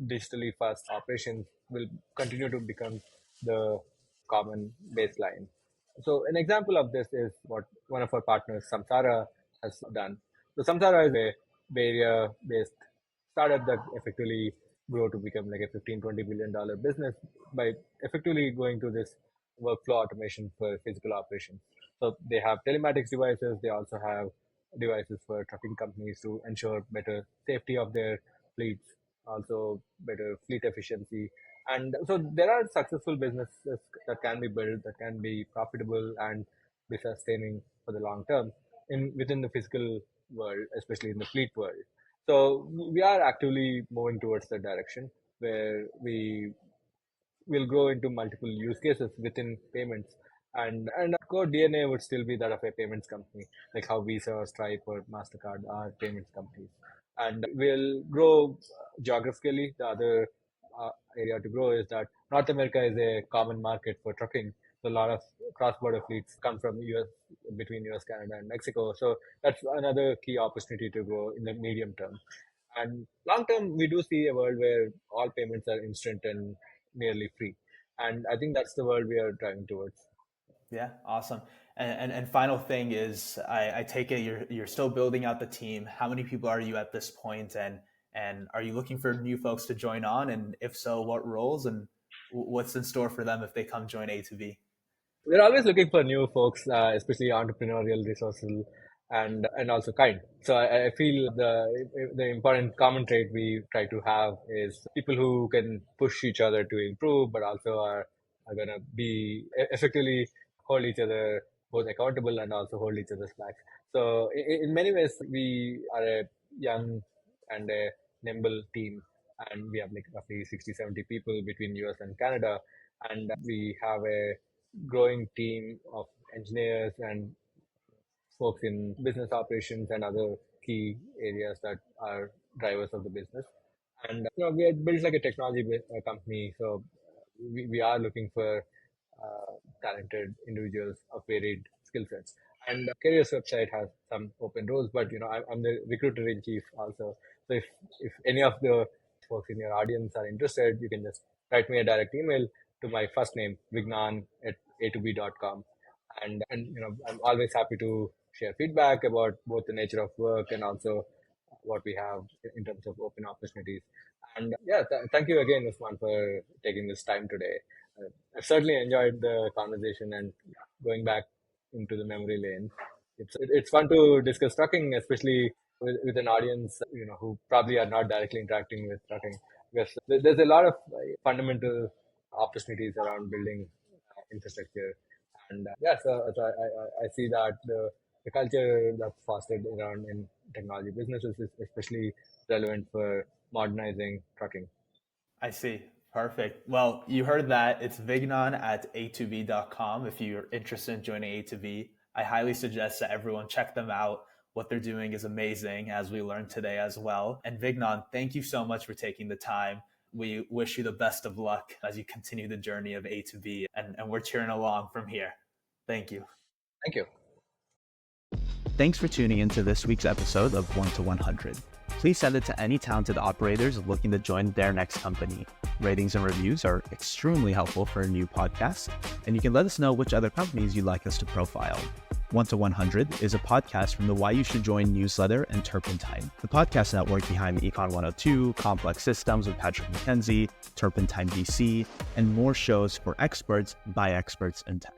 digitally fast operations will continue to become the common baseline. So an example of this is what one of our partners, Samsara, has done. So Samsara is a Bay Area based startup that effectively grow to become like a $15-20 billion business by effectively going to this workflow automation for physical operations. So they have telematics devices. They also have devices for trucking companies to ensure better safety of their fleets, also better fleet efficiency. And so there are successful businesses that can be built, that can be profitable and be sustaining for the long term within the physical world, especially in the fleet world. So we are actively moving towards that direction where we will grow into multiple use cases within payments. And our core DNA would still be that of a payments company, like how Visa or Stripe or Mastercard are payments companies. And we'll grow geographically. The other area to grow is that North America is a common market for trucking. So a lot of cross-border fleets come from US, between US, Canada, and Mexico. So that's another key opportunity to grow in the medium term. And long term, we do see a world where all payments are instant and nearly free. And I think that's the world we are driving towards. Yeah, awesome. And final thing is, I take it you're still building out the team. How many people are you at this point, and are you looking for new folks to join on? And if so, what roles and what's in store for them if they come join AtoB? We're always looking for new folks, especially entrepreneurial, resourceful, and also kind. So I feel the important common trait we try to have is people who can push each other to improve, but also are gonna be effectively hold each other both accountable and also hold each other's back. So in many ways, we are a young and a nimble team, and we have like roughly 60-70 people between US and Canada, and we have a growing team of engineers and folks in business operations and other key areas that are drivers of the business. And we had built like a technology company, so we are looking for talented individuals of varied skill sets. And Careers website has some open roles, but I'm the recruiter in chief also. So if any of the folks in your audience are interested, you can just write me a direct email to my first name, Vignan@atob.com. And I'm always happy to share feedback about both the nature of work and also what we have in terms of open opportunities. And thank you again, Usman, for taking this time today. I've certainly enjoyed the conversation and going back into the memory lane. It's fun to discuss trucking, especially with an audience who probably are not directly interacting with trucking, because there's a lot of fundamental opportunities around building infrastructure. And so I see that the culture that's fostered around in technology businesses is especially relevant for modernizing trucking. I see. Perfect. Well, you heard that. It's Vignan@atob.com if you're interested in joining AtoB. I highly suggest that everyone check them out. What they're doing is amazing, as we learned today as well. And Vignan, thank you so much for taking the time. We wish you the best of luck as you continue the journey of AtoB, and we're cheering along from here. Thank you. Thank you. Thanks for tuning into this week's episode of 1 to 100. Please send it to any talented operators looking to join their next company. Ratings and reviews are extremely helpful for a new podcast, and you can let us know which other companies you'd like us to profile. 1 to 100 is a podcast from the Why You Should Join newsletter and Turpentine, the podcast network behind Econ 102, Complex Systems with Patrick McKenzie, Turpentine VC, and more shows for experts by experts in tech.